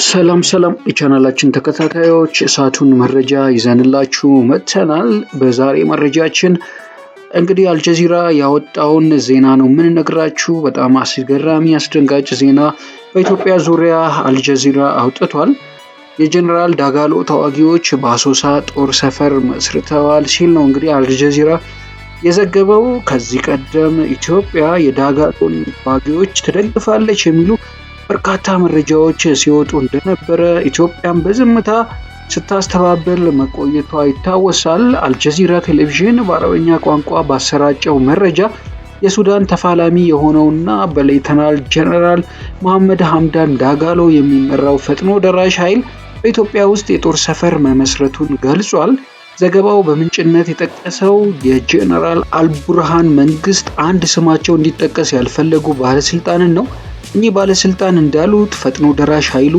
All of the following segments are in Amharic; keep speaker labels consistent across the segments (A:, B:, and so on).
A: ሰላም የቻናላችን ተከታታዮች እሳቱን መረጃ ይዘንላችሁ መጥተናል። በዛሬ መረጃችን እንግዲህ አልጀዚራ ያወጣውን ዜና ነው የምንነግራችሁ። በጣም አስገራሚ አስደንጋጭ ዜና በኢትዮጵያ ዙሪያ አልጀዚራ አውጥቷል። የጀነራል ዳጋሎ ተዋጊዎች በአሶሳ ጦር ሰፈር መስርተዋል ሲል ነው እንግዲህ አልጀዚራ የዘገበው። ከዚህ ቀደም ኢትዮጵያ የዳጋሎን ተዋጊዎች ትደግፋለች የሚሉ በርካታ መረጃዎች ሲወጡ እንደነበረ ኢትዮጵያን በዝምታ ስታስተባበል መቆየቷ ይታወሳል። አልጀዚራ ቴሌቪዥን በአረበኛ ቋንቋ ባሰራጨው መረጃ የሱዳን ተፋላሚ የሆነውና በሌተናል ጀነራል መሐመድ ሐምዳን ዳጋሎ የሚመራው ፈጥኖ ደራሽ ኃይል በኢትዮጵያ ውስጥ የጦር ሰፈር መመስረቱን ገልጿል። ዘገባው በምንጭነት የጠቀሰው የጀነራል አልቡርሃን መንግስት አንድ ስማቸው እንዲጠቀስ ያልፈለጉ ባለስልጣንን ነው። እኚህ ባለስልጣን እንዳሉት ፈጥኖ ደራሽ ኃይሉ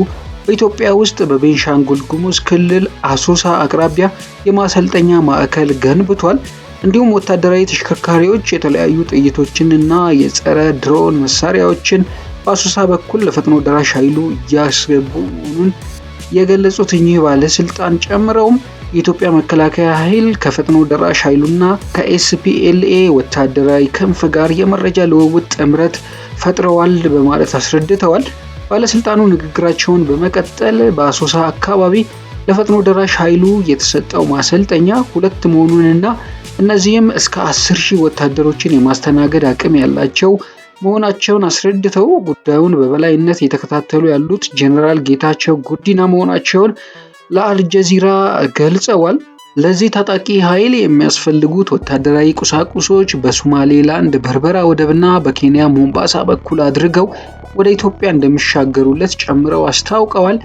A: በኢትዮጵያ ውስጥ በቤንሻንጉል ጉሙዝ ክልል አሶሳ አቅራቢያ የማሰልጠኛ ማዕከል ገንብቷል። እንዲሁም ወታደራዊ ተሽከርካሪዎች፣ የተለያዩ ጥይቶችንና የጸረ ድሮን መሳሪያዎችን በአሶሳ በኩል ለፈጥኖ ደራሽ ኃይሉ እያስገቡ መሆኑን የገለጹት እኚህ ባለስልጣን ጨምረውም የኢትዮጵያ መከላከያ ኃይል ከፈጥኖ ደራሽ ኃይሉና ከኤስፒኤልኤ ወታደራዊ ክንፍ ጋር የመረጃ ልውውጥ ጥምረት ፈጥረዋል በማለት አስረድተዋል። ባለስልጣኑ ንግግራቸውን በመቀጠል በአሶሳ አካባቢ ለፈጥኖ ደራሽ ኃይሉ የተሰጠው ማሰልጠኛ 2 መሆኑንና እነዚህም እስከ 10,000 ወታደሮችን የማስተናገድ አቅም ያላቸው መሆናቸውን አስረድተው ጉዳዩን በበላይነት የተከታተሉ ያሉት ጀነራል ጌታቸው ጉዲና መሆናቸውን ለአልጀዚራ ገልጸዋል። ለዚህ ታጣቂ ኃይል የሚያስፈልጉት ወታደራዊ ቁሳቁሶች በሶማሌላንድ በርበራ ወደብና በኬንያ ሞምባሳ በኩል አድርገው ወደ ኢትዮጵያ እንደሚሻገሩለት ጨምረው አስታውቀዋል።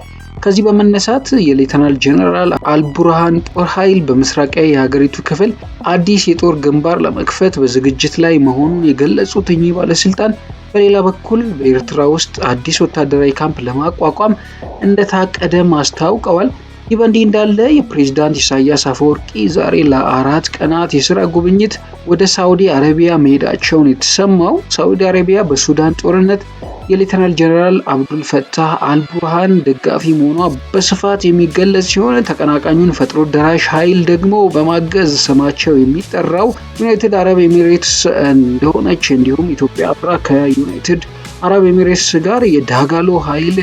A: ከዚህ በመነሳት የሌተናል ጀነራል አልቡርሃን ጦር ኃይል በምስራቃዊ የሀገሪቱ ክፍል አዲስ የጦር ግንባር ለመክፈት በዝግጅት ላይ መሆኑን የገለጹት እኚህ ባለስልጣን በሌላ በኩል በኤርትራ ውስጥ አዲስ ወታደራዊ ካምፕ ለማቋቋም እንደታቀደም አስታውቀዋል። ይህ በእንዲህ እንዳለ የፕሬዝዳንት ኢሳያስ አፈወርቂ ዛሬ ለ4 ቀናት የስራ ጉብኝት ወደ ሳውዲ አረቢያ መሄዳቸውን የተሰማው ሳውዲ አረቢያ በሱዳን ጦርነት የሌተናል ጀነራል አብዱል ፈታህ አልቡርሃን ደጋፊ መሆኗ በስፋት የሚገለጽ ሲሆን ተቀናቃኙን ፈጥኖ ደራሽ ኃይል ደግሞ በማገዝ ስማቸው የሚጠራው ዩናይትድ አረብ ኤሚሬትስ እንደሆነች እንዲሁም ኢትዮጵያ አብራ ከዩናይትድ አረብ ኤሚሬትስ ጋር የዳጋሎ ኃይል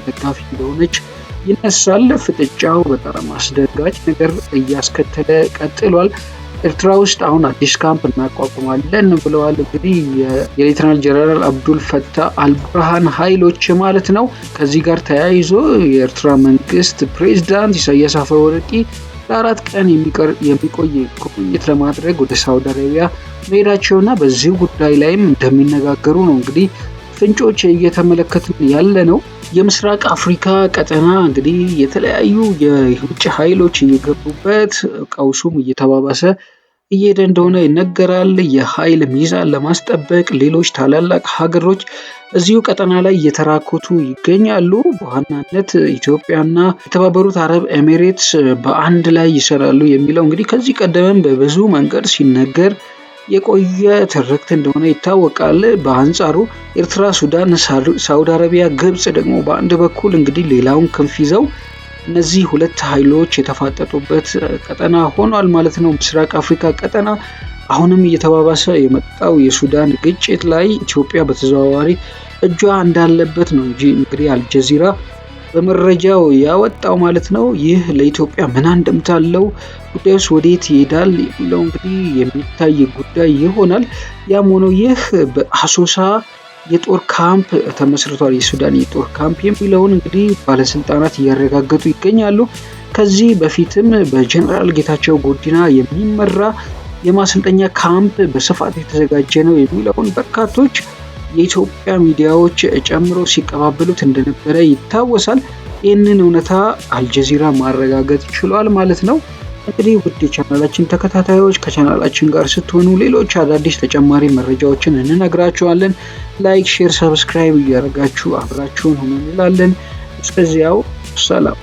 A: ደጋፊ እንደሆነች ይነሳል። ፍጥጫው በጣም አስደንጋጭ ነገር እያስከተለ ቀጥሏል። ኤርትራ ውስጥ አሁን አዲስ ካምፕ እናቋቁማለን ብለዋል። እንግዲህ የሌተናል ጀነራል አብዱል ፈታህ አልቡርሃን ኃይሎች ማለት ነው። ከዚህ ጋር ተያይዞ የኤርትራ መንግስት ፕሬዝዳንት ኢሳያስ አፈወርቂ ለ4 ቀን የሚቆይ ጉብኝት ለማድረግ ወደ ሳውዲ አረቢያ መሄዳቸውና በዚህ ጉዳይ ላይም እንደሚነጋገሩ ነው እንግዲህ ፍንጮች እየተመለከትን ያለ ነው። የምስራቅ አፍሪካ ቀጠና እንግዲህ የተለያዩ የውጭ ኃይሎች እየገቡበት ቀውሱም እየተባባሰ እየሄደ እንደሆነ ይነገራል። የኃይል ሚዛን ለማስጠበቅ ሌሎች ታላላቅ ሀገሮች እዚሁ ቀጠና ላይ እየተራኮቱ ይገኛሉ። በዋናነት ኢትዮጵያና የተባበሩት አረብ ኤሚሬትስ በአንድ ላይ ይሰራሉ የሚለው እንግዲህ ከዚህ ቀደምም በብዙ መንገድ ሲነገር የቆየ ትርክት እንደሆነ ይታወቃል። በአንጻሩ ኤርትራ፣ ሱዳን፣ ሳውዲ አረቢያ፣ ግብጽ ደግሞ በአንድ በኩል እንግዲህ ሌላውን ክንፍ ይዘው እነዚህ 2 ኃይሎች የተፋጠጡበት ቀጠና ሆኗል ማለት ነው። ምስራቅ አፍሪካ ቀጠና አሁንም እየተባባሰ የመጣው የሱዳን ግጭት ላይ ኢትዮጵያ በተዘዋዋሪ እጇ እንዳለበት ነው እንጂ እንግዲህ አልጀዚራ በመረጃው ያወጣው ማለት ነው። ይህ ለኢትዮጵያ ምን አንድምታ አለው፣ ጉዳዩስ ወዴት ይሄዳል የሚለው እንግዲህ የሚታይ ጉዳይ ይሆናል። ያም ሆኖ ይህ በአሶሳ የጦር ካምፕ ተመስርቷል። የሱዳን የጦር ካምፕ የሚለውን እንግዲህ ባለስልጣናት እያረጋገጡ ይገኛሉ። ከዚህ በፊትም በጀነራል ጌታቸው ጉዲና የሚመራ የማሰልጠኛ ካምፕ በስፋት የተዘጋጀ ነው የሚለውን በርካቶች የኢትዮጵያ ሚዲያዎች ጨምሮ ሲቀባበሉት እንደነበረ ይታወሳል። ይህንን እውነታ አልጀዚራ ማረጋገጥ ችሏል ማለት ነው። እንግዲህ ውድ የቻናላችን ተከታታዮች ከቻናላችን ጋር ስትሆኑ ሌሎች አዳዲስ ተጨማሪ መረጃዎችን እንነግራችኋለን። ላይክ፣ ሼር፣ ሰብስክራይብ እያደረጋችሁ አብራችሁን ሆኑ እንላለን። እስከዚያው ሰላም።